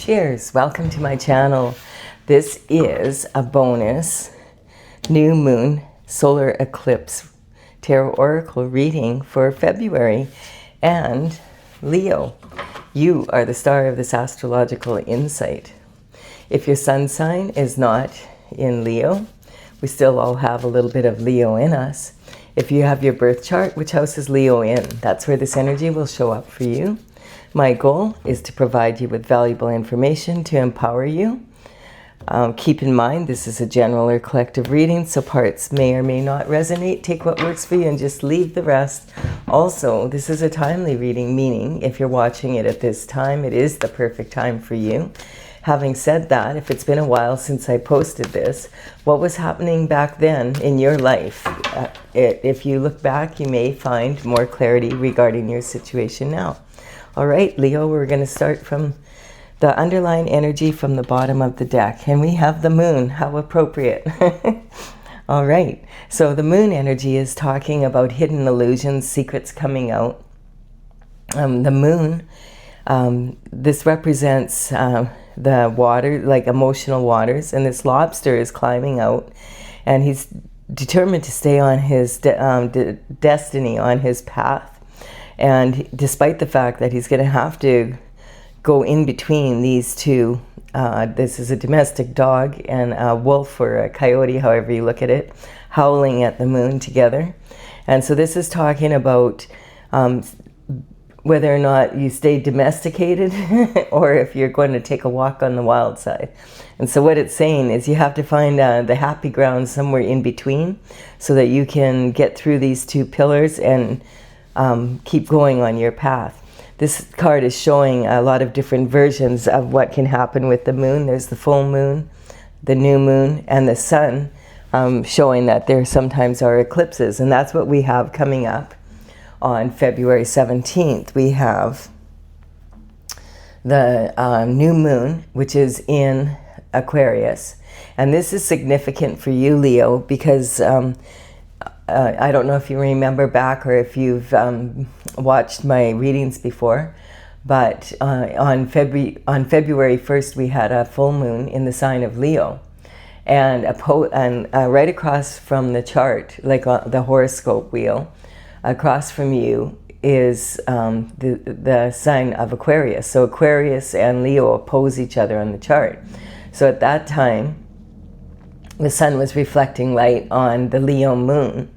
Cheers, welcome to my channel. This is a bonus new moon solar eclipse tarot oracle reading for February. And Leo, you are the star of this astrological insight. If your sun sign is not in Leo, we still all have a little bit of Leo in us. If you have your birth chart, which house is Leo in? That's where this energy will show up for you. My goal is to provide you with valuable information to empower you. Keep in mind, this is a general or collective reading, so parts may or may not resonate. Take what works for you and just leave the rest. Also, this is a timely reading, meaning if you're watching it at this time, it is the perfect time for you. Having said that, if it's been a while since I posted this, what was happening back then in your life? If you look back, you may find more clarity regarding your situation now. All right, Leo, we're going to start from the underlying energy from the bottom of the deck. And we have the moon. How appropriate. All right. So the moon energy is talking about hidden illusions, secrets coming out. The moon, this represents the water, like emotional waters. And this lobster is climbing out. And he's determined to stay on his destiny, on his path. And despite the fact that he's going to have to go in between these two, this is a domestic dog and a wolf or a coyote, however you look at it, howling at the moon together. And so this is talking about whether or not you stay domesticated or if you're going to take a walk on the wild side. And so what it's saying is you have to find the happy ground somewhere in between so that you can get through these two pillars and keep going on your path. This card is showing a lot of different versions of what can happen with the moon. There's the full moon, the new moon, and the sun, showing that there sometimes are eclipses. And that's what we have coming up on February 17th. We have the new moon, which is in Aquarius. And this is significant for you, Leo, because I don't know if you remember back or if you've watched my readings before, but on February 1st we had a full moon in the sign of Leo, and right across from the chart, like the horoscope wheel, across from you is the sign of Aquarius. So Aquarius and Leo oppose each other on the chart. So at that time, the sun was reflecting light on the Leo moon.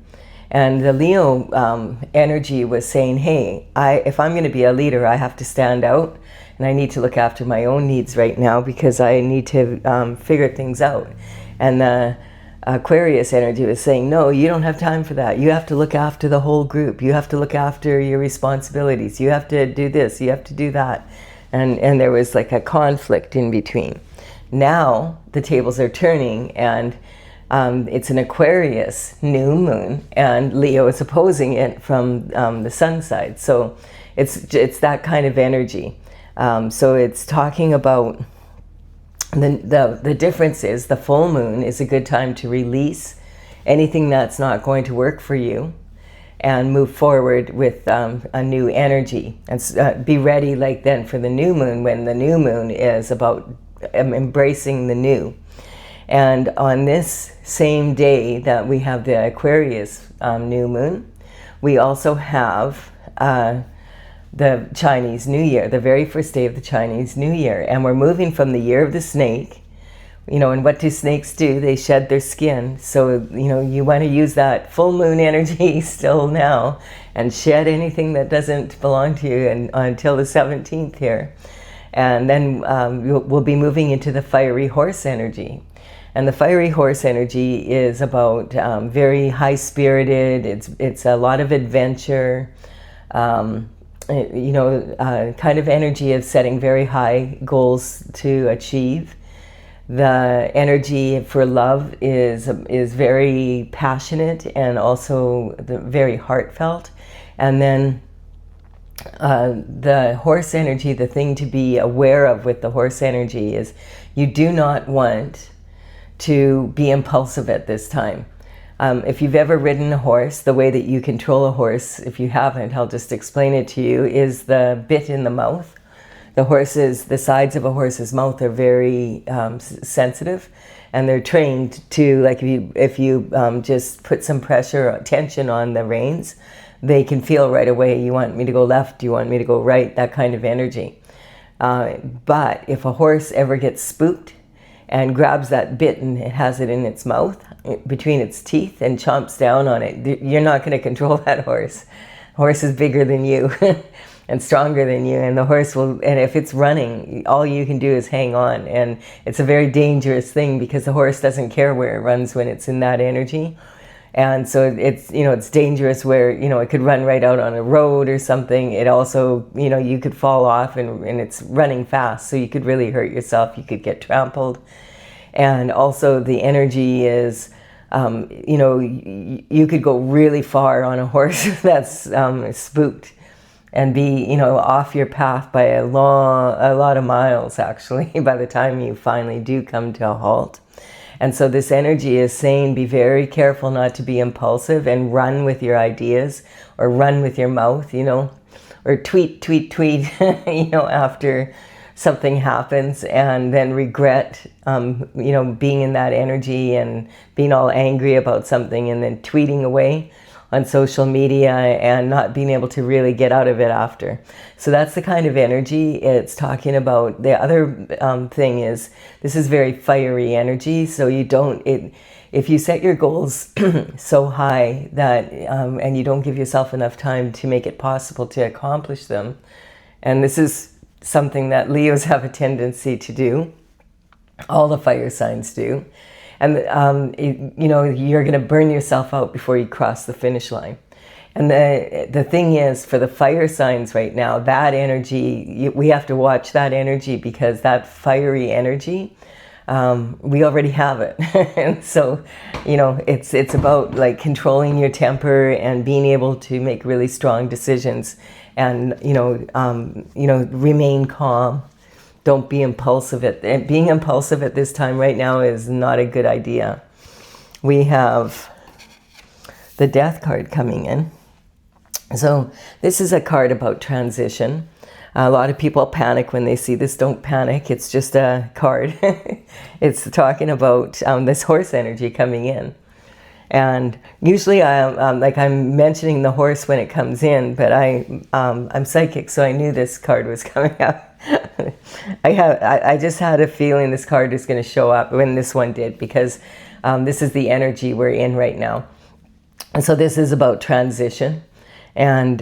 And the Leo energy was saying, hey, if I'm going to be a leader, I have to stand out. And I need to look after my own needs right now because I need to figure things out. And the Aquarius energy was saying, no, you don't have time for that. You have to look after the whole group. You have to look after your responsibilities. You have to do this. You have to do that. And there was like a conflict in between. Now the tables are turning, and it's an Aquarius new moon, and Leo is opposing it from the sun side. So it's that kind of energy. So it's talking about the difference is the full moon is a good time to release anything that's not going to work for you and move forward with a new energy. And be ready like then for the new moon, when the new moon is about embracing the new. And on this same day that we have the Aquarius new moon, we also have the Chinese New Year, the very first day of the Chinese New Year. And we're moving from the year of the snake, you know, and what do snakes do? They shed their skin. So, you know, you want to use that full moon energy still now and shed anything that doesn't belong to you until the 17th here. And then we'll be moving into the fiery horse energy. And the fiery horse energy is about very high-spirited. It's a lot of adventure, you know, kind of energy of setting very high goals to achieve. The energy for love is very passionate and also very heartfelt. And then the horse energy, the thing to be aware of with the horse energy is you do not want to be impulsive at this time. If you've ever ridden a horse, the way that you control a horse, if you haven't, I'll just explain it to you, is the bit in the mouth. The sides of a horse's mouth are very sensitive, and they're trained to, like, if you just put some pressure or tension on the reins, they can feel right away, you want me to go left, you want me to go right, that kind of energy. But if a horse ever gets spooked and grabs that bit and it has it in its mouth, between its teeth, and chomps down on it, you're not going to control that horse. Horse is bigger than you and stronger than you, and the horse will, and if it's running, all you can do is hang on. And it's a very dangerous thing because the horse doesn't care where it runs when it's in that energy. And so it's, it's dangerous where, it could run right out on a road or something. It also, you could fall off, and it's running fast, so you could really hurt yourself. You could get trampled. And also the energy is, you could go really far on a horse that's spooked and be, off your path by a lot of miles, actually, by the time you finally do come to a halt. And so this energy is saying, be very careful not to be impulsive and run with your ideas, or run with your mouth, or tweet, after something happens, and then regret, being in that energy and being all angry about something, and then tweeting away on social media and not being able to really get out of it after. So that's the kind of energy it's talking about. The other thing is, this is very fiery energy, so if you set your goals so high that, and you don't give yourself enough time to make it possible to accomplish them, and this is something that Leos have a tendency to do, all the fire signs do, and you're going to burn yourself out before you cross the finish line. And the thing is, for the fire signs right now, that energy, we have to watch that energy, because that fiery energy, we already have it. And so, it's about, like, controlling your temper and being able to make really strong decisions, and remain calm. Don't be impulsive. Being impulsive at this time right now is not a good idea. We have the Death card coming in. So this is a card about transition. A lot of people panic when they see this. Don't panic. It's just a card. It's talking about this horse energy coming in. And usually I'm mentioning the horse when it comes in, but I'm psychic, so I knew this card was coming up. I just had a feeling this card was going to show up when this one did, because this is the energy we're in right now. And so this is about transition and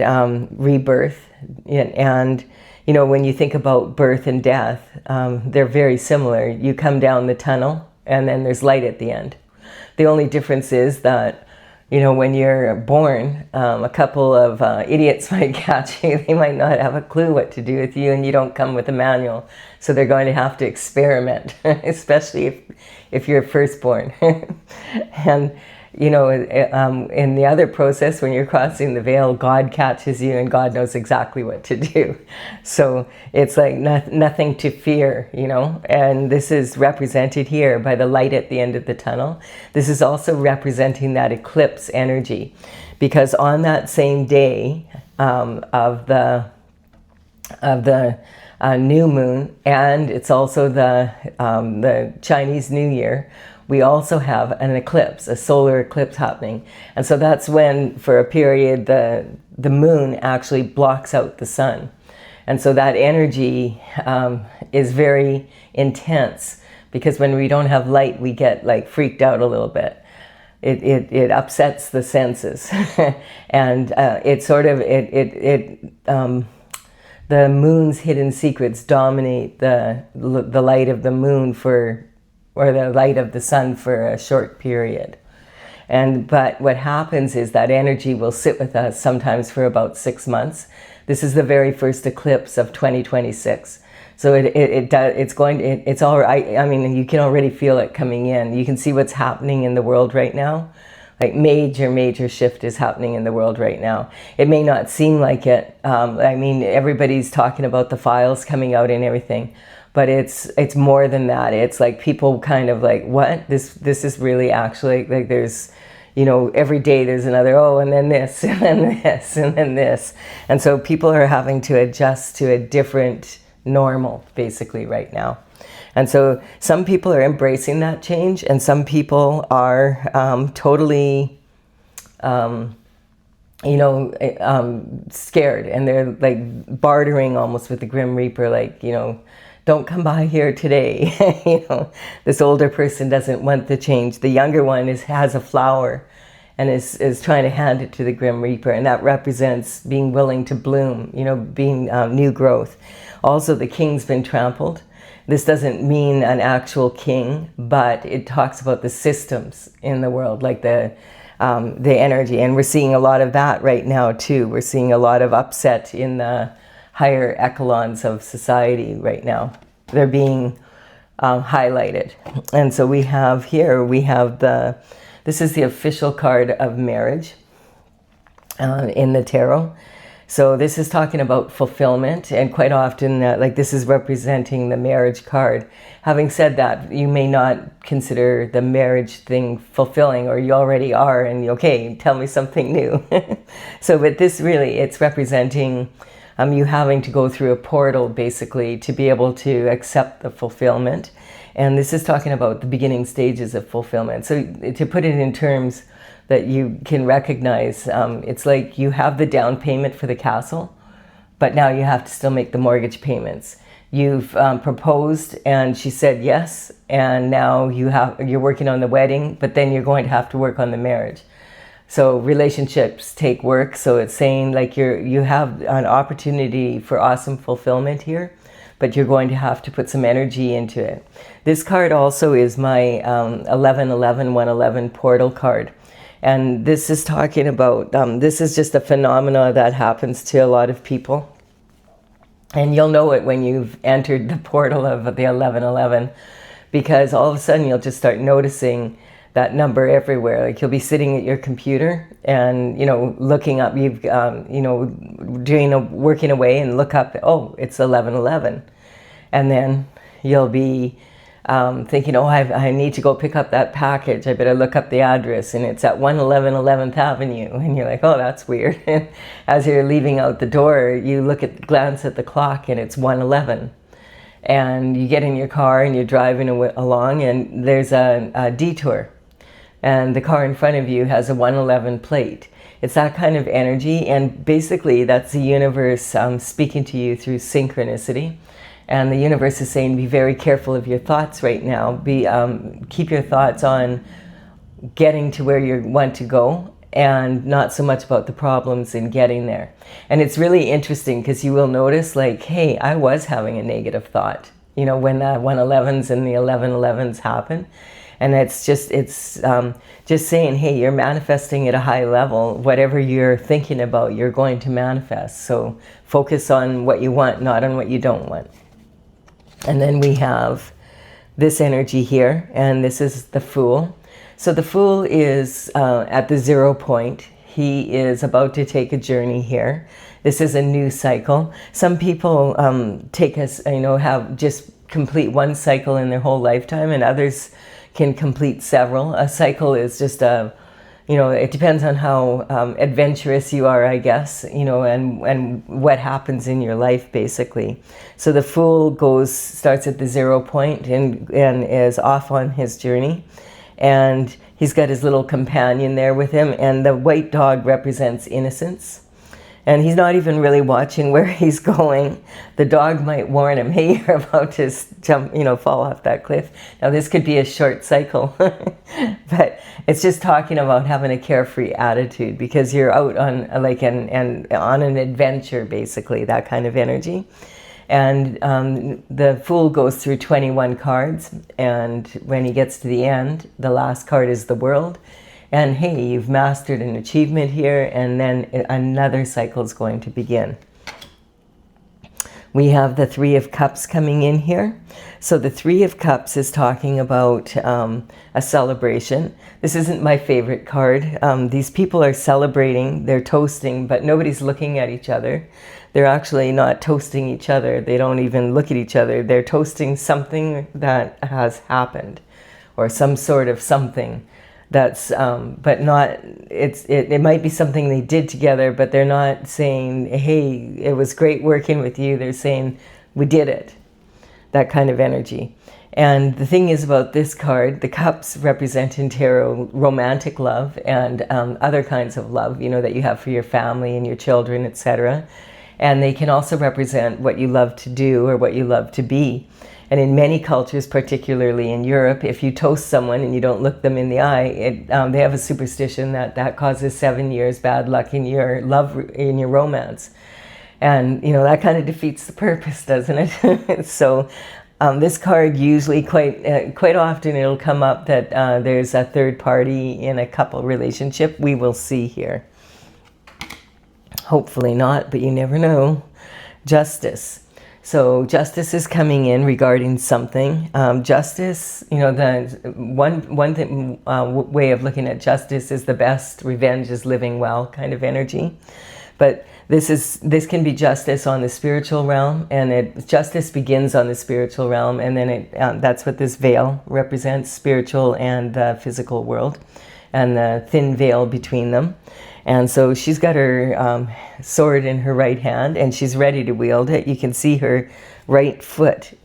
rebirth. And when you think about birth and death, they're very similar. You come down the tunnel, and then there's light at the end. The only difference is that, when you're born, a couple of idiots might catch you. They might not have a clue what to do with you, and you don't come with a manual. So they're going to have to experiment, especially if you're firstborn. And, in the other process, when you're crossing the veil, God catches you, and God knows exactly what to do. So it's like nothing to fear, and this is represented here by the light at the end of the tunnel. This is also representing that eclipse energy, because on that same day of the new moon, and it's also the Chinese New Year, we also have an eclipse, a solar eclipse happening. And so that's when, for a period, the moon actually blocks out the sun. And so that energy is very intense, because when we don't have light, we get, like, freaked out a little bit. It upsets the senses. And the moon's hidden secrets dominate the light of the moon or the light of the sun for a short period. But what happens is that energy will sit with us sometimes for about 6 months. This is the very first eclipse of 2026. So it's all right. I mean, you can already feel it coming in. You can see what's happening in the world right now. Like, major shift is happening in the world right now. It may not seem like it. Everybody's talking about the files coming out and everything. But it's more than that. It's like people kind of like, what? This is really actually, like, there's, every day there's another, and then this, and then this, and then this. And so people are having to adjust to a different normal, basically, right now. And so some people are embracing that change, and some people are totally, scared, and they're like bartering almost with the Grim Reaper, like, don't come by here today. This older person doesn't want the change. The younger one has a flower and is trying to hand it to the Grim Reaper, and that represents being willing to bloom, being new growth. Also, the king's been trampled. This doesn't mean an actual king, but it talks about the systems in the world, like the energy. And we're seeing a lot of that right now too. We're seeing a lot of upset in the higher echelons of society right now. They're being highlighted. And so we have this is the official card of marriage in the tarot. So this is talking about fulfillment, and quite often, this is representing the marriage card. Having said that, you may not consider the marriage thing fulfilling, or you already are, and okay, tell me something new. So, but this really, it's representing you having to go through a portal, basically, to be able to accept the fulfillment. And this is talking about the beginning stages of fulfillment. So to put it in terms that you can recognize, it's like you have the down payment for the castle, but now you have to still make the mortgage payments. You've proposed and she said yes, and now you're working on the wedding, but then you're going to have to work on the marriage. So relationships take work. So it's saying like you have an opportunity for awesome fulfillment here, but you're going to have to put some energy into it. This card also is my 1111 portal card. And this is talking about, this is just a phenomena that happens to a lot of people. And you'll know it when you've entered the portal of the 1111, because all of a sudden you'll just start noticing that number everywhere. Like you'll be sitting at your computer and, looking up, working away and look up, oh, it's 1111. And then you'll be thinking, oh, I need to go pick up that package. I better look up the address, and it's at 111 11th Avenue. And you're like, oh, that's weird. And as you're leaving out the door, you glance at the clock, and it's 1:11. And you get in your car and you're driving along, and there's a detour, and the car in front of you has a 111 plate. It's that kind of energy, and basically that's the universe speaking to you through synchronicity. And the universe is saying, be very careful of your thoughts right now. Keep your thoughts on getting to where you want to go, and not so much about the problems in getting there. And it's really interesting because you will notice, like, hey, I was having a negative thought, when the 111s and the 1111s happen. And it's just saying, hey, you're manifesting at a high level. Whatever you're thinking about, you're going to manifest. So focus on what you want, not on what you don't want. And then we have this energy here, and this is the Fool. So the Fool is at the 0 point. He is about to take a journey here. This is a new cycle. Some people have just complete one cycle in their whole lifetime, and others can complete several. A cycle is just it depends on how adventurous you are, I guess, and what happens in your life, basically. So the Fool starts at the 0 point and is off on his journey. And he's got his little companion there with him, and the white dog represents innocence. And he's not even really watching where he's going. The dog might warn him, hey, you're about to jump, fall off that cliff. Now, this could be a short cycle, but it's just talking about having a carefree attitude, because you're out on on an adventure, basically, that kind of energy. And the Fool goes through 21 cards, and when he gets to the end, the last card is the World. And hey, you've mastered an achievement here, and then another cycle is going to begin. We have the Three of Cups coming in here. So the Three of Cups is talking about a celebration. This isn't my favorite card. These people are celebrating, they're toasting, but nobody's looking at each other. They're actually not toasting each other. They don't even look at each other. They're toasting something that has happened, or some sort of something. That's, but not, it might be something they did together, but they're not saying, hey, it was great working with you. They're saying, we did it, that kind of energy. And the thing is about this card, the cups represent in tarot romantic love and other kinds of love, you know, that you have for your family and your children, etc. And they can also represent what you love to do or what you love to be. And in many cultures, particularly in Europe, if you toast someone and you don't look them in the eye, they have a superstition that causes 7 years bad luck in your love, in your romance. And, you know, that kind of defeats the purpose, doesn't it? So this card usually quite often it'll come up that there's a third party in a couple relationship. We will see here. Hopefully not, but you never know. Justice. So justice is coming in regarding something. Justice, you know, the one thing, way of looking at justice is the best revenge is living well kind of energy. But this can be justice on the spiritual realm, and justice begins on the spiritual realm, and then that's what this veil represents, spiritual and the physical world, and the thin veil between them. And so she's got her sword in her right hand, and she's ready to wield it. You can see her right foot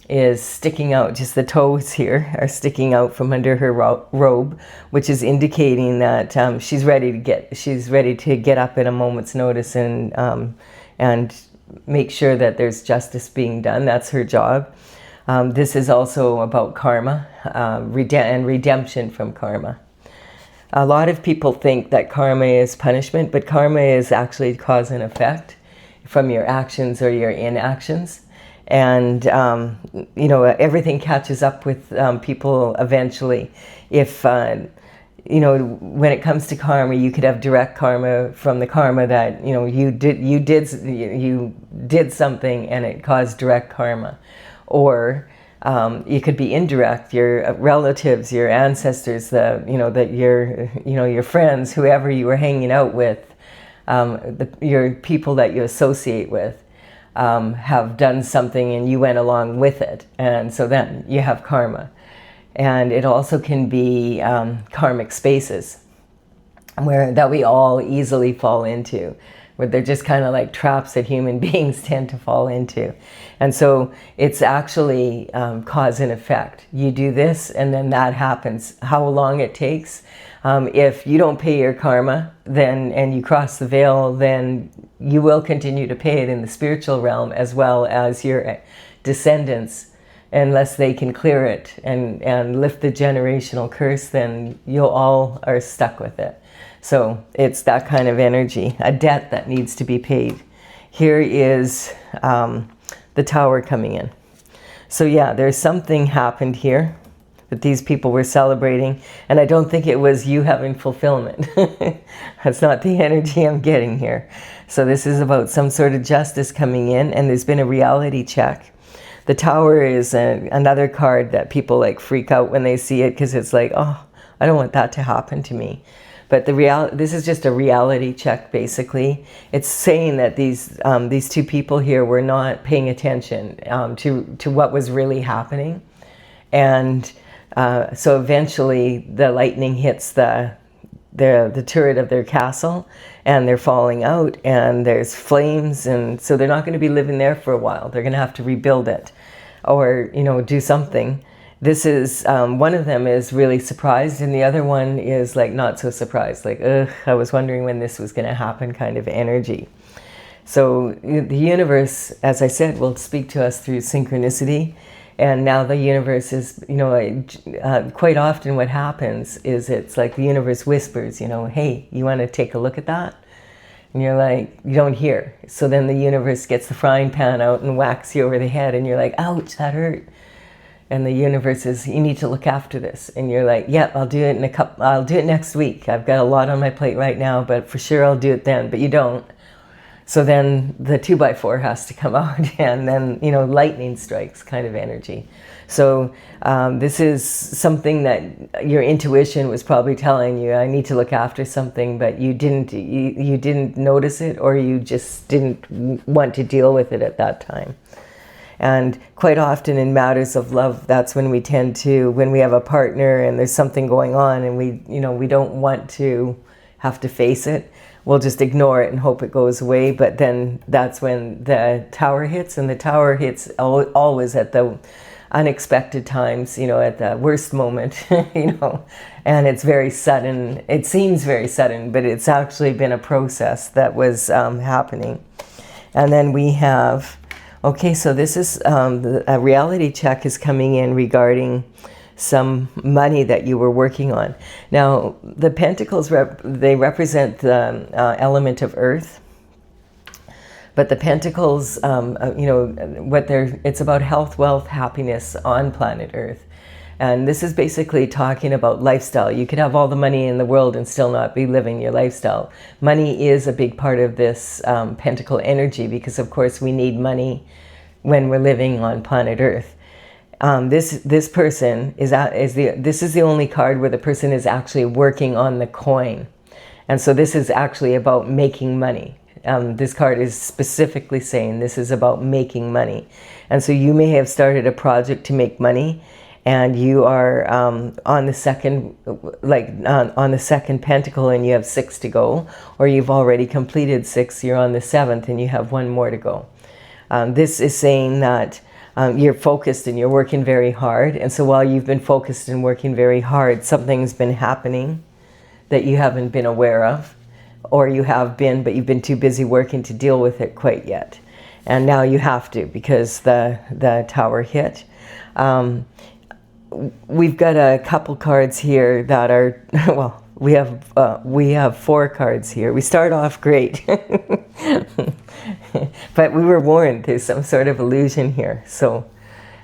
is sticking out, just the toes here are sticking out from under her robe, which is indicating that she's ready to get up at a moment's notice and make sure that there's justice being done. That's her job. This is also about karma and redemption from karma. A lot of people think that karma is punishment, but karma is actually cause and effect from your actions or your inactions. And, you know, everything catches up with people eventually. If, you know, when it comes to karma, you could have direct karma from the karma that, you know, you did something and it caused direct karma. Or you could be indirect, your relatives, your ancestors, your friends, whoever you were hanging out with, your people that you associate with, have done something and you went along with it. And so then you have karma. And it also can be karmic spaces that we all easily fall into, where they're just kind of like traps that human beings tend to fall into. And so it's actually cause and effect. You do this and then that happens. How long it takes, if you don't pay your karma and you cross the veil, then you will continue to pay it in the spiritual realm as well as your descendants. Unless they can clear it and lift the generational curse, then you all are stuck with it. So it's that kind of energy, a debt that needs to be paid. Here is the Tower coming in. So yeah, there's something happened here that these people were celebrating, and I don't think it was you having fulfillment. That's not the energy I'm getting here. So this is about some sort of justice coming in, and there's been a reality check. The Tower is another card that people like freak out when they see it, because it's like, oh, I don't want that to happen to me. But this is just a reality check, basically. It's saying that these two people here were not paying attention to what was really happening. And so eventually the lightning hits the turret of their castle, and they're falling out, and there's flames, and so they're not going to be living there for a while. They're going to have to rebuild it, or, you know, do something. This is, one of them is really surprised, and the other one is like not so surprised, like, ugh, I was wondering when this was going to happen kind of energy. So the universe, as I said, will speak to us through synchronicity. And now the universe is, you know, quite often what happens is it's like the universe whispers, you know, hey, you want to take a look at that? And you're like, you don't hear. So then the universe gets the frying pan out and whacks you over the head, and you're like, ouch, that hurt. And the universe says, you need to look after this. And you're like, yep, I'll do it I'll do it next week. I've got a lot on my plate right now, but for sure I'll do it then. But you don't. So then the 2x4 has to come out, and then, you know, lightning strikes kind of energy. So this is something that your intuition was probably telling you, I need to look after something, but you didn't notice it, or you just didn't want to deal with it at that time. And quite often in matters of love, that's when we tend to, when we have a partner and there's something going on and we don't want to have to face it, we'll just ignore it and hope it goes away. But then that's when the Tower hits, and the Tower hits always at the unexpected times, you know, at the worst moment, you know, and it's very sudden. It seems very sudden, but it's actually been a process that was happening. And then we have, okay, so this is a reality check is coming in regarding some money that you were working on. Now, the Pentacles, they represent the element of Earth. But the Pentacles, you know, it's about health, wealth, happiness on planet Earth. And this is basically talking about lifestyle. You could have all the money in the world and still not be living your lifestyle. Money is a big part of this Pentacle energy, because of course we need money when we're living on planet Earth. This person this is the only card where the person is actually working on the coin. And so this is actually about making money. This card is specifically saying this is about making money. And so you may have started a project to make money, and you are on the second, on the second pentacle, and you have 6 to go, or you've already completed 6, you're on the 7th and you have 1 more to go. This is saying that you're focused and you're working very hard. And so while you've been focused and working very hard, something's been happening that you haven't been aware of, or you have been, but you've been too busy working to deal with it quite yet. And now you have to, because the Tower hit. We've got a couple cards here that are, well, we have 4 cards here. We start off great. But we were warned there's some sort of illusion here. So,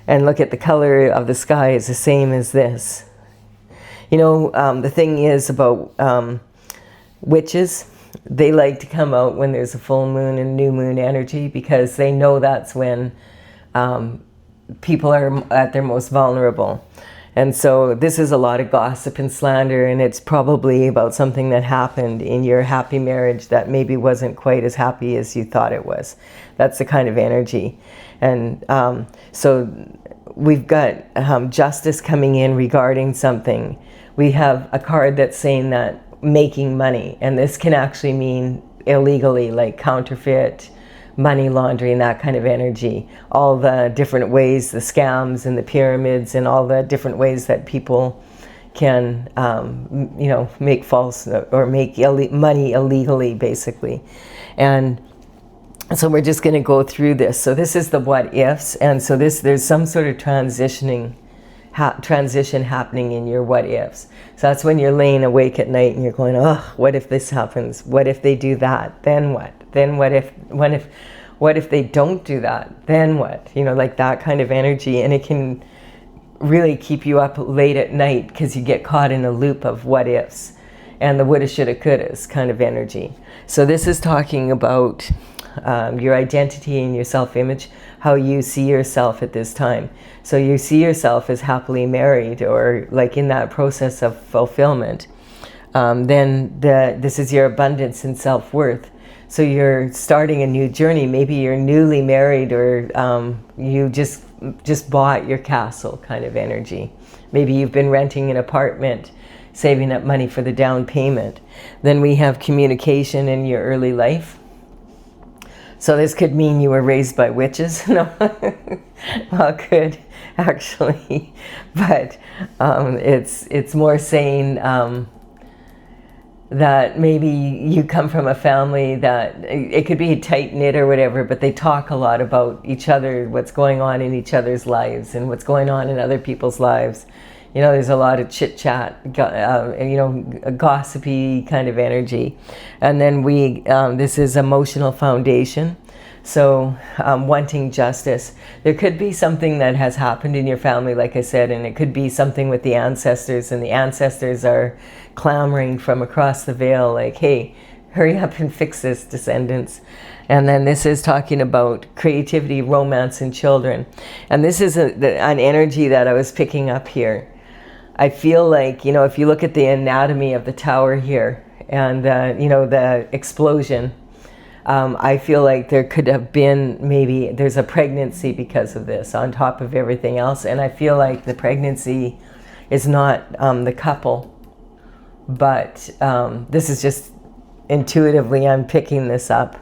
and look at the color of the sky is the same as this. You know, the thing is about witches, they like to come out when there's a full moon and new moon energy, because they know that's when people are at their most vulnerable. And so this is a lot of gossip and slander, and it's probably about something that happened in your happy marriage that maybe wasn't quite as happy as you thought it was. That's the kind of energy. And so we've got justice coming in regarding something. We have a card that's saying that making money, and this can actually mean illegally, like counterfeit, money laundering, that kind of energy. All the different ways, the scams and the pyramids, and all the different ways that people can, you know, make false or make money illegally, basically. And so we're just going to go through this. So this is the what ifs, and so there's some sort of transition happening in your what ifs. So that's when you're laying awake at night and you're going, oh, what if this happens? What if they do that? Then what? Then what if they don't do that? Then what? You know, like that kind of energy. And it can really keep you up late at night because you get caught in a loop of what ifs and the woulda, shoulda, couldas kind of energy. So this is talking about your identity and your self-image, how you see yourself at this time. So you see yourself as happily married, or like in that process of fulfillment. Then this is your abundance and self-worth. So you're starting a new journey. Maybe you're newly married, or you just bought your castle kind of energy. Maybe you've been renting an apartment, saving up money for the down payment. Then we have communication in your early life. So this could mean you were raised by witches. No, well, could actually, but it's more saying that maybe you come from a family that it could be tight-knit or whatever, but they talk a lot about each other, what's going on in each other's lives and what's going on in other people's lives. You know, there's a lot of chit-chat, you know, a gossipy kind of energy. And then this is emotional foundation. So wanting justice. There could be something that has happened in your family, like I said, and it could be something with the ancestors, and the ancestors are clamoring from across the veil, like, hey, hurry up and fix this, descendants. And then this is talking about creativity, romance, and children. And this is an energy that I was picking up here. I feel like, you know, if you look at the anatomy of the tower here and, you know, the explosion, I feel like there could have been, maybe there's a pregnancy because of this on top of everything else. And I feel like the pregnancy is not the couple, but this is just intuitively I'm picking this up.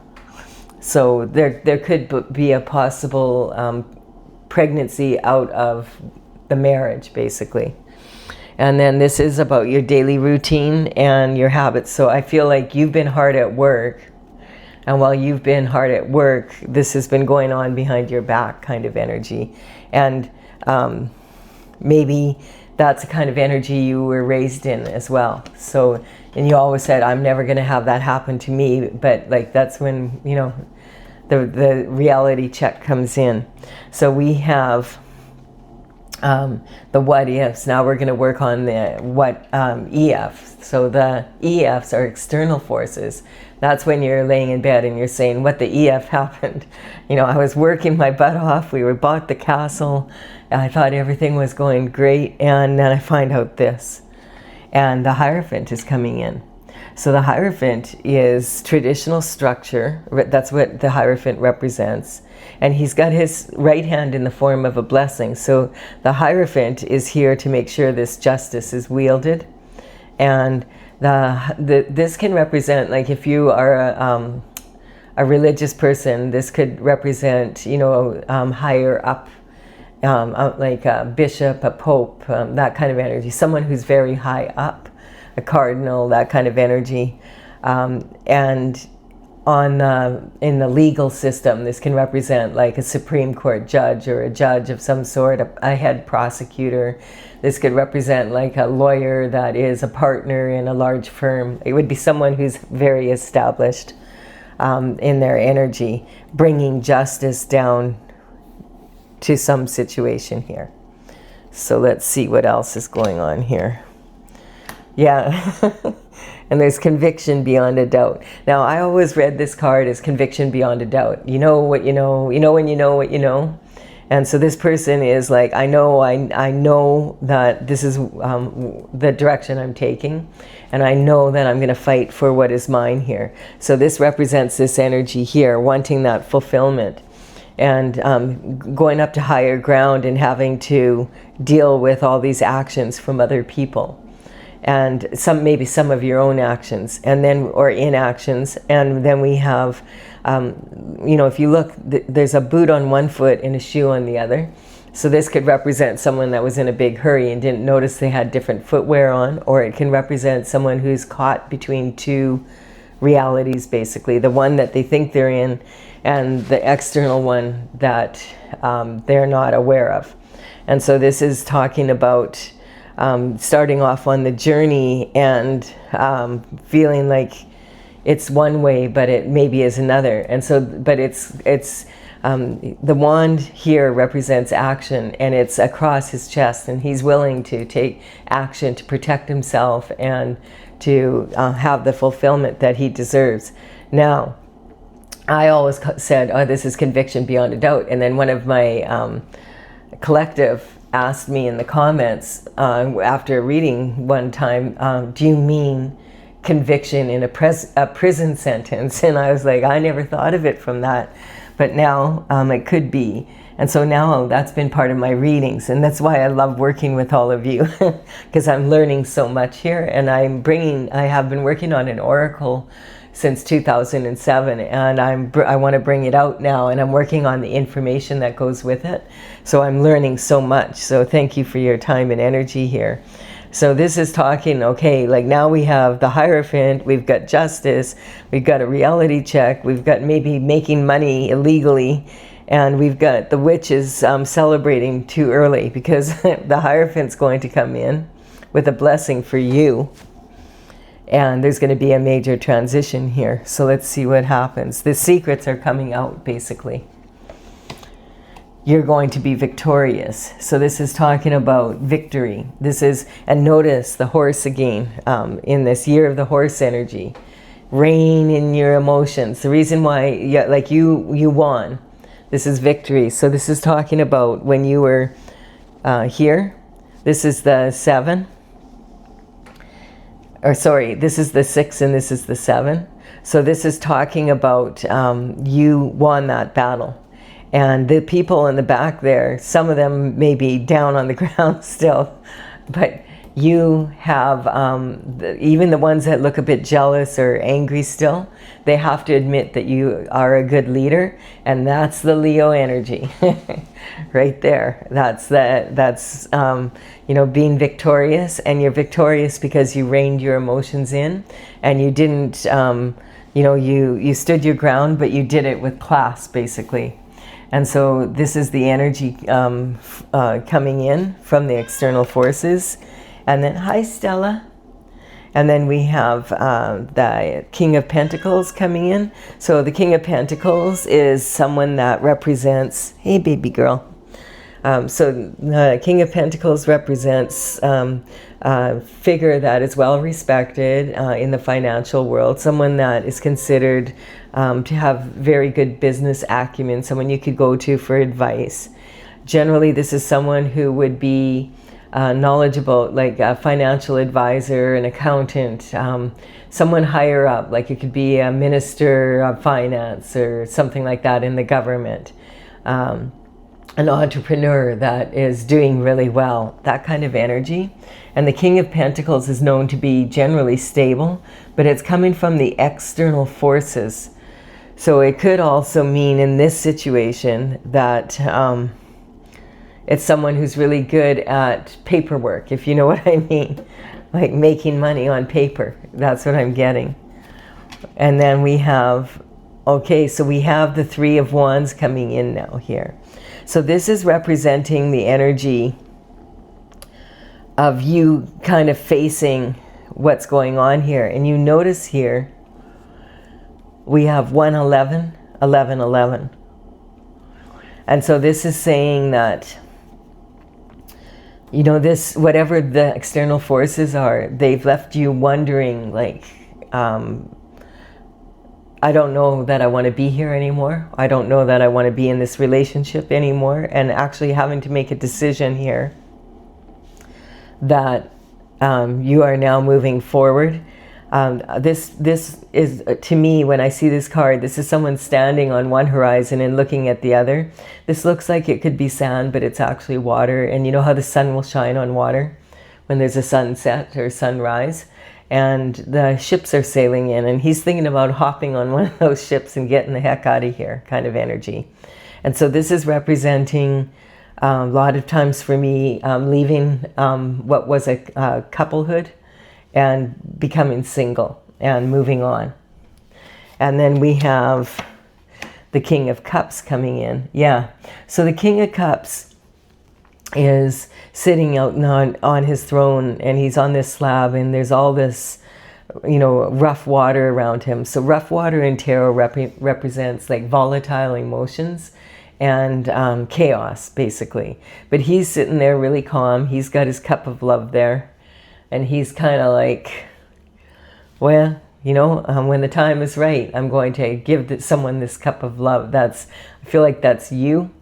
So there could be a possible pregnancy out of the marriage, basically. And then this is about your daily routine and your habits. So I feel like you've been hard at work. And while you've been hard at work, this has been going on behind your back kind of energy. And maybe that's the kind of energy you were raised in as well. So, and you always said, I'm never going to have that happen to me. But like, that's when, you know, the reality check comes in. So we have the what ifs. Now we're going to work on the what EFs. So the EFs are external forces. That's when you're laying in bed and you're saying, what the EF happened. You know, I was working my butt off. We bought the castle. I thought everything was going great. And then I find out this. And the Hierophant is coming in. So the Hierophant is traditional structure. That's what the Hierophant represents. And he's got his right hand in the form of a blessing. So the Hierophant is here to make sure this justice is wielded. And this can represent, like if you are a religious person, this could represent, you know, higher up, like a bishop, a pope, that kind of energy. Someone who's very high up, a cardinal, that kind of energy. And in the legal system, this can represent like a Supreme Court judge or a judge of some sort, a head prosecutor. This could represent like a lawyer that is a partner in a large firm. It would be someone who's very established in their energy, bringing justice down to some situation here. So let's see what else is going on here. Yeah. And there's conviction beyond a doubt. Now, I always read this card as conviction beyond a doubt. You know what you know when you know what you know. And so this person is like, I know that this is the direction I'm taking. And I know that I'm going to fight for what is mine here. So this represents this energy here, wanting that fulfillment. And going up to higher ground and having to deal with all these actions from other people. And maybe some of your own actions, and then, or inactions. And then we have, you know, if you look, there's a boot on one foot and a shoe on the other. So this could represent someone that was in a big hurry and didn't notice they had different footwear on, or it can represent someone who's caught between two realities, basically. The one that they think they're in and the external one that they're not aware of. And so this is talking about starting off on the journey and feeling like it's one way, but it maybe is another. And so, but it's the wand here represents action, and it's across his chest, and he's willing to take action to protect himself and to have the fulfillment that he deserves. Now, I always said, oh, this is conviction beyond a doubt. And then one of my collective asked me in the comments after reading one time, do you mean conviction in a prison sentence? And I was like, I never thought of it from that, but now it could be. And so now that's been part of my readings, and that's why I love working with all of you, because I'm learning so much here. And I have been working on an oracle since 2007, and I want to bring it out now, and I'm working on the information that goes with it. So I'm learning so much. So thank you for your time and energy here. So this is talking, okay, like now we have the Hierophant, we've got justice, we've got a reality check, we've got maybe making money illegally, and we've got the witches celebrating too early, because the Hierophant's going to come in with a blessing for you. And there's going to be a major transition here. So let's see what happens. The secrets are coming out, basically. You're going to be victorious. So this is talking about victory. This is, and notice the horse again, in this year of the horse energy. Rein in your emotions. The reason why, yeah, like you won. This is victory. So this is talking about when you were here. This is the 7. Or sorry, this is the 6 and this is the 7. So this is talking about you won that battle. And the people in the back there, some of them may be down on the ground still, but you have, even the ones that look a bit jealous or angry still, they have to admit that you are a good leader, and that's the Leo energy right there. That's you know, being victorious, and you're victorious because you reined your emotions in, and you didn't, you know, you stood your ground, but you did it with class, basically. And so this is the energy coming in from the external forces. And then, hi Stella. And then we have the King of Pentacles coming in. So the King of Pentacles is someone that represents, hey baby girl. So the King of Pentacles represents a figure that is well respected in the financial world, someone that is considered to have very good business acumen, someone you could go to for advice. Generally, this is someone who would be knowledgeable, like a financial advisor, an accountant, someone higher up, like it could be a minister of finance or something like that in the government. An entrepreneur that is doing really well, that kind of energy. And the King of Pentacles is known to be generally stable, but it's coming from the external forces. So it could also mean in this situation that it's someone who's really good at paperwork, if you know what I mean, like making money on paper. That's what I'm getting. And then we have, okay, so we have the Three of Wands coming in now here. So this is representing the energy of you kind of facing what's going on here. And you notice here, we have 111, 11, 11. And so this is saying that, you know, this, whatever the external forces are, they've left you wondering, like, I don't know that I want to be here anymore. I don't know that I want to be in this relationship anymore. And actually having to make a decision here that you are now moving forward. This is, to me, when I see this card, this is someone standing on one horizon and looking at the other. This looks like it could be sand, but it's actually water. And you know how the sun will shine on water when there's a sunset or sunrise? And the ships are sailing in, and he's thinking about hopping on one of those ships and getting the heck out of here, kind of energy. And so this is representing a lot of times for me leaving what was a couplehood and becoming single and moving on. And then we have the King of Cups coming in. Yeah, so the King of Cups is sitting out on his throne, and he's on this slab, and there's all this, you know, rough water around him. So rough water in tarot represents like volatile emotions and chaos, basically. But he's sitting there really calm. He's got his cup of love there, and he's kind of like, well, you know, when the time is right, I'm going to give someone this cup of love. I feel like that's you.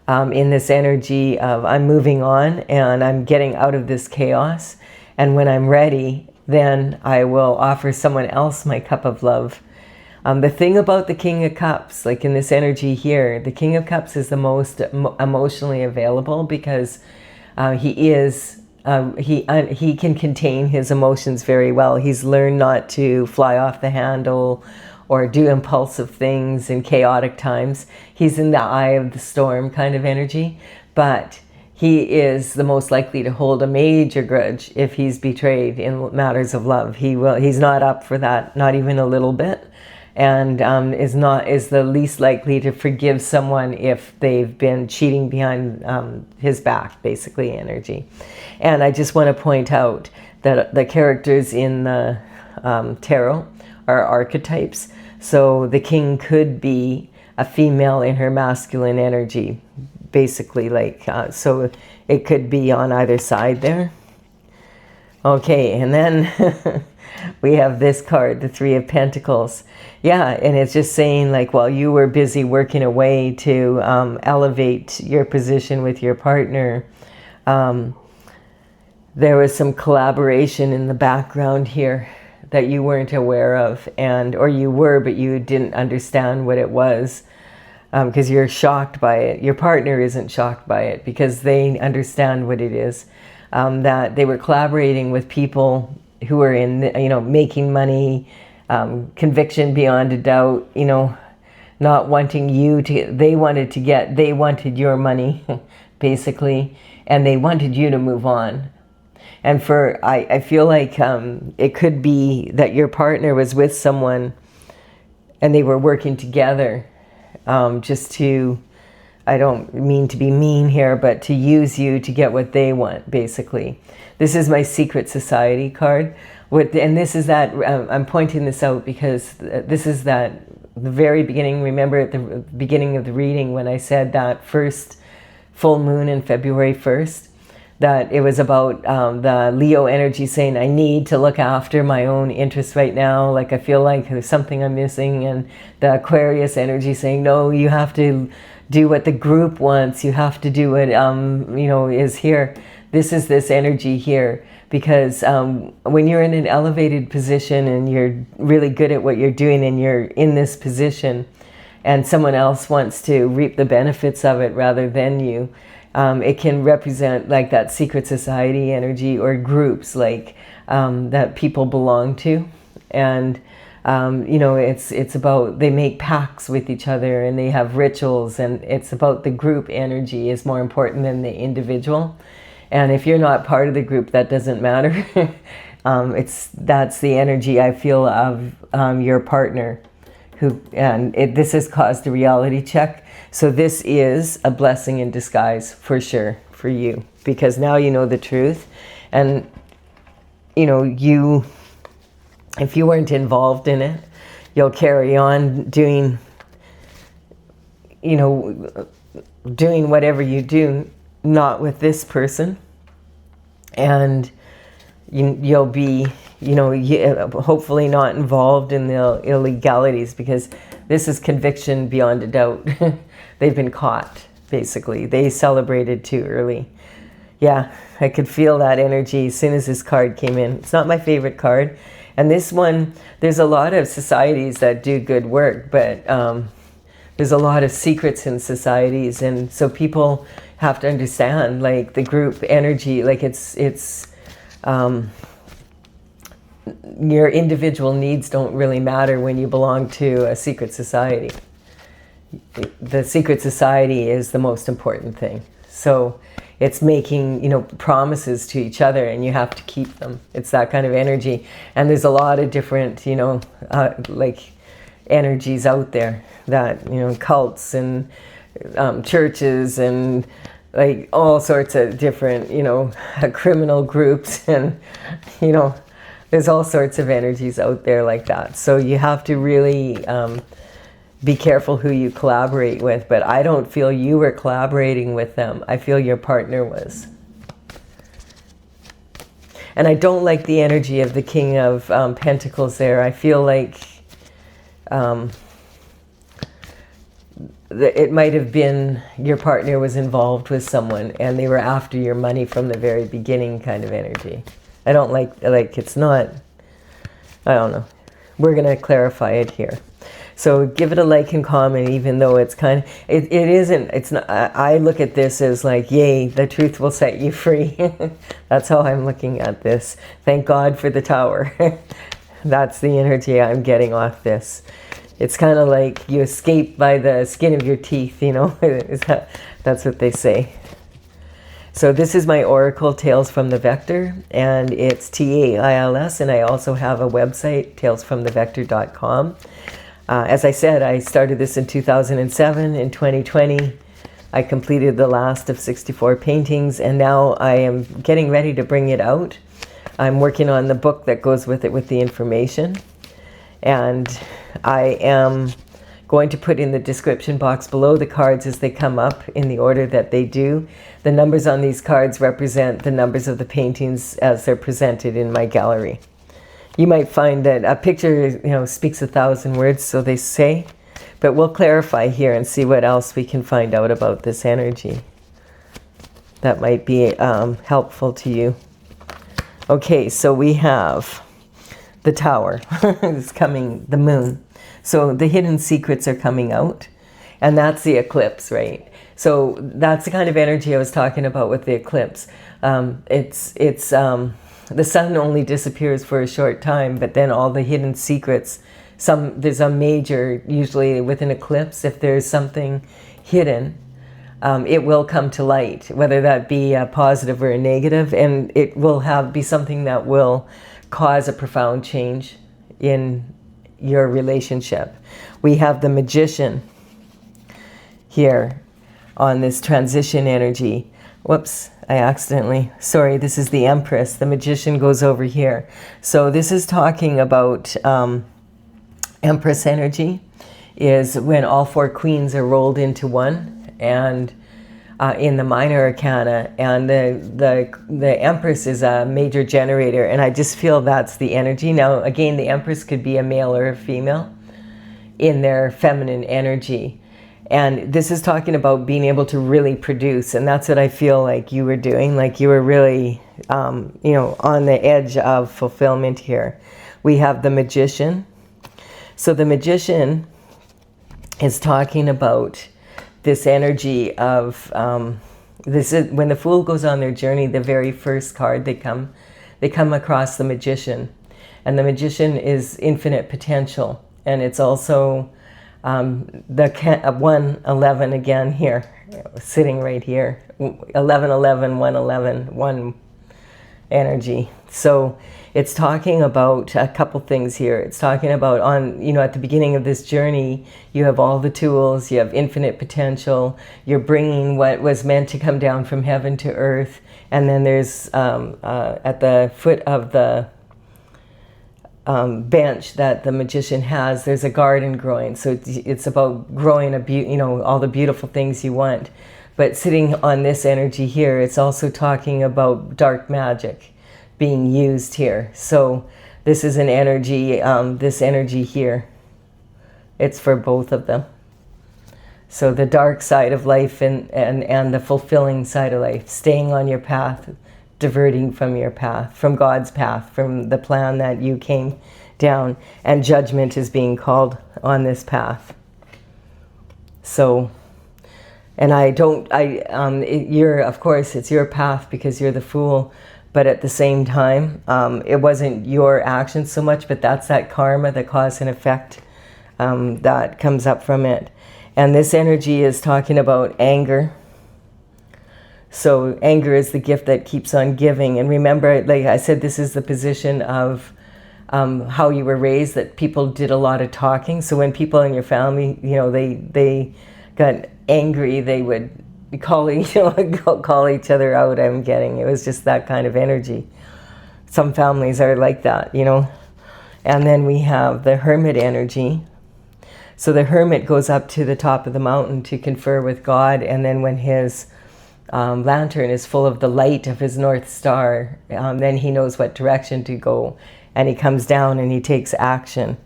In this energy of I'm moving on and I'm getting out of this chaos, and when I'm ready, then I will offer someone else my cup of love. The thing about the King of Cups, like in this energy here, the King of Cups is the most emotionally available because he can contain his emotions very well. He's learned not to fly off the handle or do impulsive things in chaotic times. He's in the eye of the storm kind of energy, but he is the most likely to hold a major grudge if he's betrayed in matters of love. He's not up for that, not even a little bit, and is the least likely to forgive someone if they've been cheating behind his back, basically energy. And I just want to point out that the characters in the tarot are archetypes. So the king could be a female in her masculine energy, basically, like, so it could be on either side there. Okay, and then we have this card, the Three of Pentacles. Yeah, and it's just saying, like, while you were busy working away to elevate your position with your partner, there was some collaboration in the background here that you weren't aware of, or you were, but you didn't understand what it was, because you're shocked by it. Your partner isn't shocked by it because they understand what it is. that they were collaborating with people who were in, making money, conviction beyond a doubt, not wanting you to, they wanted your money, basically, and they wanted you to move on. And I feel like it could be that your partner was with someone and they were working together just to, I don't mean to be mean here, but to use you to get what they want, basically. This is my secret society card. And this is that, I'm pointing this out because this is that, the very beginning, remember at the beginning of the reading when I said that first full moon in February 1st, that it was about the Leo energy saying, I need to look after my own interests right now. Like, I feel like there's something I'm missing. And the Aquarius energy saying, no, you have to do what the group wants. You have to do what, is here. This is this energy here. Because when you're in an elevated position and you're really good at what you're doing and you're in this position and someone else wants to reap the benefits of it rather than you, it can represent like that secret society energy or groups like that people belong to. And, it's about, they make pacts with each other and they have rituals, and it's about the group energy is more important than the individual. And if you're not part of the group, that doesn't matter. That's the energy I feel of your partner, this has caused a reality check. So this is a blessing in disguise for sure for you, because now you know the truth, and if you weren't involved in it, you'll carry on doing whatever you do, not with this person, and you'll be hopefully not involved in the illegalities, because this is conviction beyond a doubt. They've been caught, basically. They celebrated too early. Yeah, I could feel that energy as soon as this card came in. It's not my favorite card, and this one, there's a lot of societies that do good work, but there's a lot of secrets in societies, and so people have to understand, like, the group energy, like it's your individual needs don't really matter when you belong to a secret society. The secret society is the most important thing. So it's making, promises to each other, and you have to keep them. It's that kind of energy. And there's a lot of different, like energies out there that, cults and churches and like all sorts of different, criminal groups, and, there's all sorts of energies out there like that. So you have to really be careful who you collaborate with. But I don't feel you were collaborating with them. I feel your partner was. And I don't like the energy of the King of Pentacles there. I feel like it might have been your partner was involved with someone and they were after your money from the very beginning kind of energy. I don't like it's not, I don't know. We're going to clarify it here. So give it a like and comment, even though it's kind of, it isn't, it's not, I look at this as like, yay, the truth will set you free. That's how I'm looking at this. Thank God for the Tower. That's the energy I'm getting off this. It's kind of like you escape by the skin of your teeth, That's what they say. So this is my Oracle Tales from the Vector, and it's TAILS, and I also have a website, talesfromthevector.com. As I said, I started this in 2007. In 2020, I completed the last of 64 paintings, and now I am getting ready to bring it out. I'm working on the book that goes with it with the information. And I am going to put in the description box below the cards as they come up in the order that they do. The numbers on these cards represent the numbers of the paintings as they're presented in my gallery. You might find that a picture, speaks 1,000 words, so they say, but we'll clarify here and see what else we can find out about this energy that might be helpful to you. Okay, so we have the Tower. It's coming, the moon. So the hidden secrets are coming out, and that's the eclipse, right? So that's the kind of energy I was talking about with the eclipse. The sun only disappears for a short time, but then all the hidden secrets, there's a major, usually with an eclipse, if there's something hidden, it will come to light, whether that be a positive or a negative, and it will be something that will cause a profound change in your relationship. We have the Magician here on this transition energy. Whoops, sorry, this is the Empress. The Magician goes over here. So this is talking about Empress energy, is when all four queens are rolled into one, and in the minor arcana, and the Empress is a major generator, and I just feel that's the energy. Now again, the Empress could be a male or a female in their feminine energy, and this is talking about being able to really produce, and that's what I feel like you were doing, like you were really on the edge of fulfillment here. We have the Magician. So the Magician is talking about this energy of this is when the Fool goes on their journey. The very first card they come across the Magician, and the Magician is infinite potential, and it's also the 111 again here, sitting right here. 1111, 111, 1 energy. So it's talking about a couple things here. It's talking about at the beginning of this journey, you have all the tools, you have infinite potential, you're bringing what was meant to come down from heaven to earth, and then there's at the foot of the bench that the Magician has, there's a garden growing. So it's about growing all the beautiful things you want. But sitting on this energy here, it's also talking about dark magic being used here. So this is an energy, this energy here, it's for both of them. So the dark side of life and the fulfilling side of life, staying on your path, diverting from your path, from God's path, from the plan that you came down, and judgment is being called on this path. So, and of course, it's your path because you're the Fool, but at the same time, it wasn't your action so much, but that's that karma, the cause and effect that comes up from it. And this energy is talking about anger. So anger is the gift that keeps on giving. And remember, like I said, this is the position of how you were raised, that people did a lot of talking. So when people in your family, they got angry, they would call each other out. It was just that kind of energy. Some families are like that, And then we have the Hermit energy. So the Hermit goes up to the top of the mountain to confer with God, and then when his lantern is full of the light of his North Star, then he knows what direction to go, and he comes down and he takes action.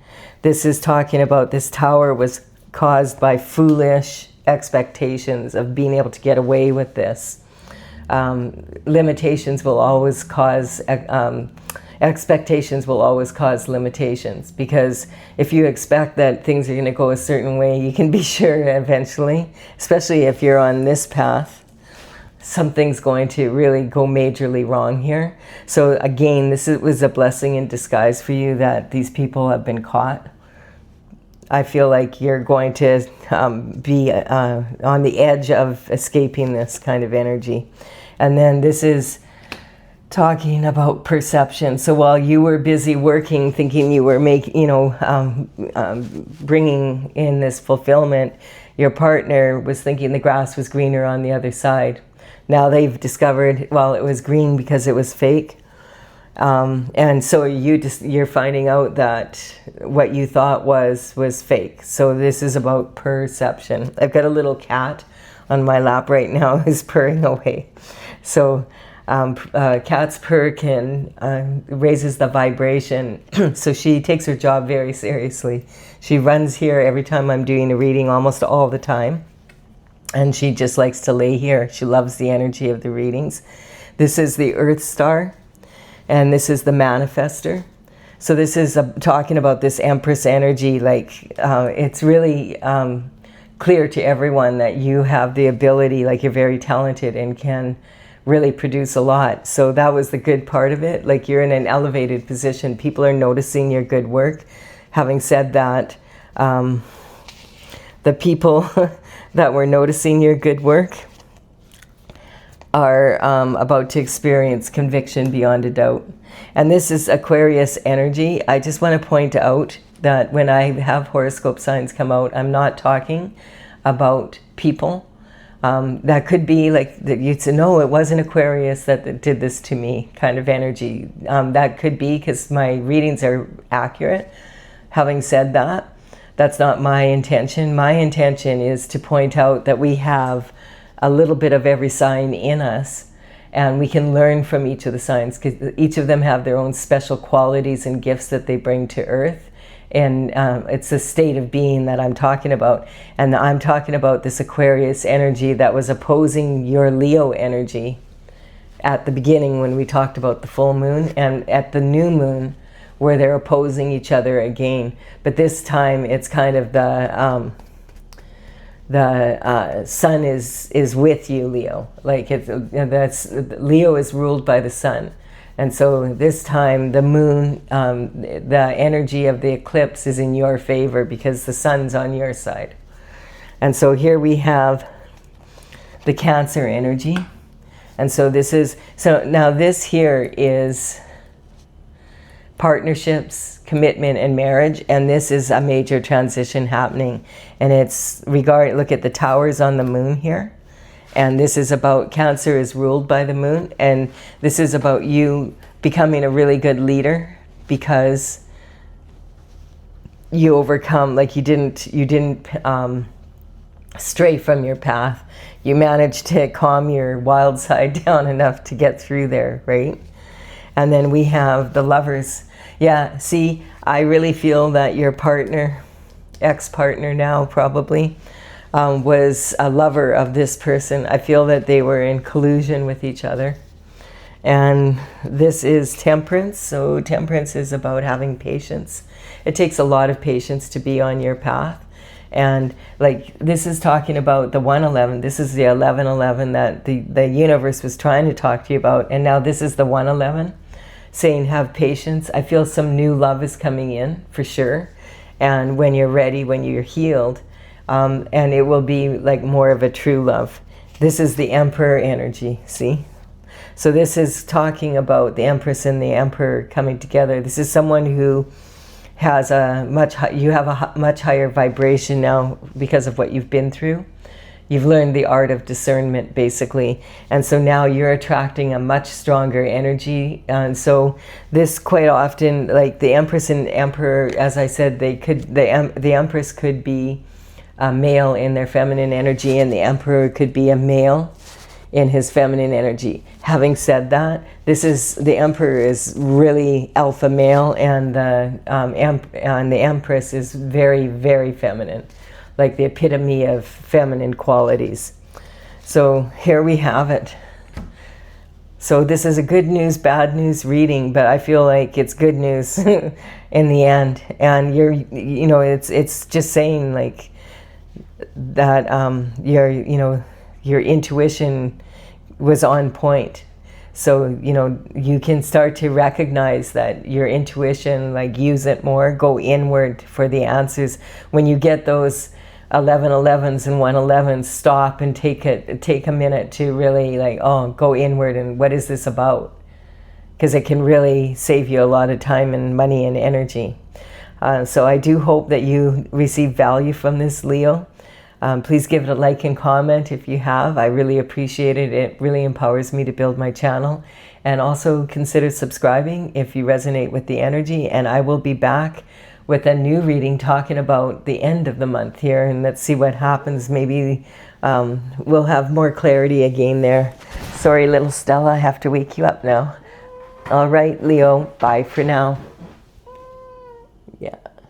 This is talking about this tower was caused by foolish expectations of being able to get away with this. Limitations will always cause expectations will always cause limitations, because if you expect that things are going to go a certain way, you can be sure eventually, especially if you're on this path, something's going to really go majorly wrong here. So again, was a blessing in disguise for you that these people have been caught. I feel like you're going to be on the edge of escaping this kind of energy. And then this is talking about perception. So while you were busy working, thinking you were bringing in this fulfillment, your partner was thinking the grass was greener on the other side. Now they've discovered, well, it was green because it was fake. And so you're finding out that what you thought was fake. So this is about perception. I've got a little cat on my lap right now who's purring away. So cat's purr raises the vibration. So she takes her job very seriously. She runs here every time I'm doing a reading, almost all the time. And she just likes to lay here. She loves the energy of the readings. This is the Earth Star, and this is the Manifester. So this is talking about this Empress energy, like it's really clear to everyone that you have the ability, like you're very talented and can really produce a lot. So that was the good part of it. Like you're in an elevated position. People are noticing your good work. Having said that, the people that were noticing your good work are about to experience conviction beyond a doubt. And this is Aquarius energy. I just want to point out that when I have horoscope signs come out, I'm not talking about people. That could be like, you'd say, no, it wasn't Aquarius that did this to me kind of energy. That could be because my readings are accurate. Having said that, that's not my intention. My intention is to point out that we have a little bit of every sign in us, and we can learn from each of the signs because each of them have their own special qualities and gifts that they bring to Earth. And it's a state of being that I'm talking about. And I'm talking about this Aquarius energy that was opposing your Leo energy at the beginning when we talked about the full moon, and at the new moon where they're opposing each other again. But this time it's kind of the sun is with you, Leo. Like Leo is ruled by the sun. And so this time the moon, the energy of the eclipse is in your favor because the sun's on your side. And so here we have the Cancer energy. And so now this here is partnerships, commitment, and marriage. And this is a major transition happening. And it's look at the towers on the moon here. And this is about Cancer is ruled by the moon. And this is about you becoming a really good leader because you overcome, like you didn't stray from your path. You managed to calm your wild side down enough to get through there, right? And then we have the Lovers. Yeah, see, I really feel that your partner, ex-partner now probably, was a lover of this person. I feel that they were in collusion with each other. And this is Temperance. So Temperance is about having patience. It takes a lot of patience to be on your path. And like this is talking about the 111. This is the 1111 that the universe was trying to talk to you about. And now this is the 111 saying have patience. I feel some new love is coming in for sure. And when you're ready, when you're healed, and it will be like more of a true love. This is the Emperor energy, see? So this is talking about the Empress and the Emperor coming together. This is someone who has you have a much higher vibration now because of what you've been through. You've learned the art of discernment, basically. And so now you're attracting a much stronger energy. And so this quite often, like the Empress and Emperor, as I said, the Empress could be a male in their feminine energy, and the Emperor could be a male in his feminine energy. Having said that, the Emperor is really alpha male, and the Empress is very, very feminine, like the epitome of feminine qualities. So here we have it. So this is a good news, bad news reading, but I feel like it's good news in the end. And it's just saying like that your intuition was on point. So, you can start to recognize that your intuition, like use it more, go inward for the answers. When you get those 1111s and 111s, stop and take a minute to really go inward and what is this about? Because it can really save you a lot of time and money and energy. So I do hope that you receive value from this, Leo. Please give it a like and comment if you have. I really appreciate it. It really empowers me to build my channel. And also consider subscribing if you resonate with the energy. And I will be back with a new reading talking about the end of the month here. And let's see what happens. Maybe we'll have more clarity again there. Sorry, little Stella, I have to wake you up now. All right, Leo, bye for now.